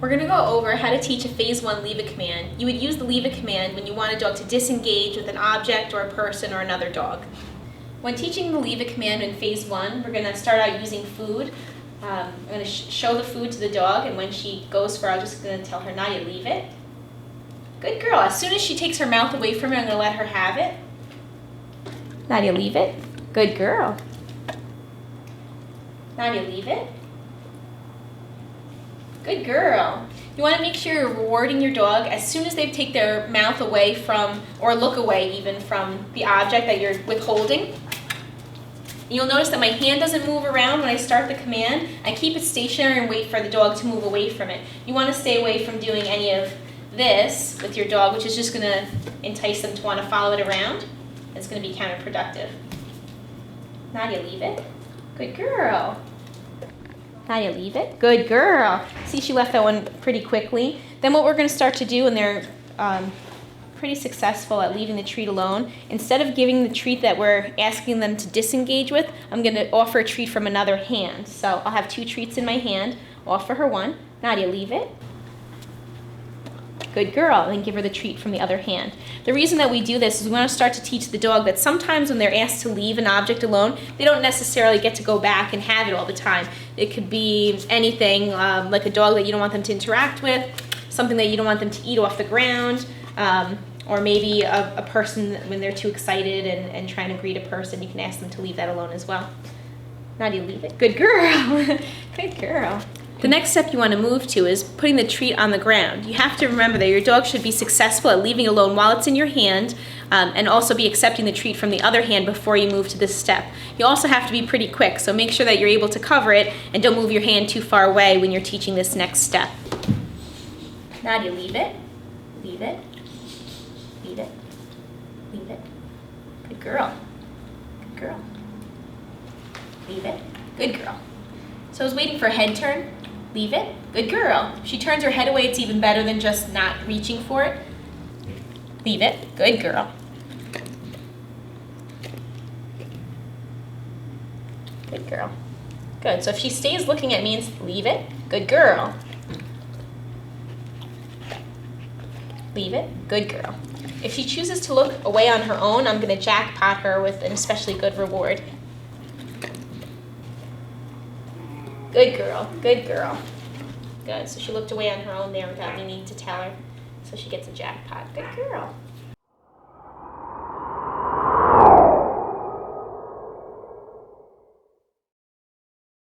We're going to go over how to teach a Phase 1 leave a command. You would use the leave a command when you want a dog to disengage with an object or a person or another dog. When teaching the leave a command in Phase 1, we're going to start out using food. I'm going to show the food to the dog, and when she goes for it, I'm just going to tell her, Nadia, leave it. Good girl. As soon as she takes her mouth away from it, I'm going to let her have it. Nadia, leave it. Good girl. Nadia, leave it. Good girl. You want to make sure you're rewarding your dog as soon as they take their mouth away from, or look away even from, the object that you're withholding. You'll notice that my hand doesn't move around when I start the command. I keep it stationary and wait for the dog to move away from it. You want to stay away from doing any of this with your dog, which is just going to entice them to want to follow it around. It's going to be counterproductive. Nadia, leave it. Good girl. Nadia, leave it. Good girl. See, she left that one pretty quickly. Then what we're going to start to do, and they're pretty successful at leaving the treat alone, instead of giving the treat that we're asking them to disengage with, I'm going to offer a treat from another hand. So I'll have 2 treats in my hand. Offer her one. Nadia, leave it. Good girl. And then give her the treat from the other hand. The reason that we do this is we want to start to teach the dog that sometimes when they're asked to leave an object alone, they don't necessarily get to go back and have it all the time. It could be anything, like a dog that you don't want them to interact with, something that you don't want them to eat off the ground, or maybe a person when they're too excited and trying to greet a person, you can ask them to leave that alone as well. Nadia, leave it. Good girl. Good girl. The next step you want to move to is putting the treat on the ground. You have to remember that your dog should be successful at leaving alone while it's in your hand, and also be accepting the treat from the other hand before you move to this step. You also have to be pretty quick, so make sure that you're able to cover it and don't move your hand too far away when you're teaching this next step. Nadia, leave it. Leave it. Leave it. Leave it. Good girl. Good girl. Leave it. Good girl. So I was waiting for a head turn. Leave it. Good girl. If she turns her head away, it's even better than just not reaching for it. Leave it. Good girl. Good girl. Good. So if she stays looking at me and leave it. Good girl. Leave it. Good girl. If she chooses to look away on her own, I'm going to jackpot her with an especially good reward. Good girl. Good girl. Good. So she looked away on her own there without me needing to tell her. So she gets a jackpot. Good girl.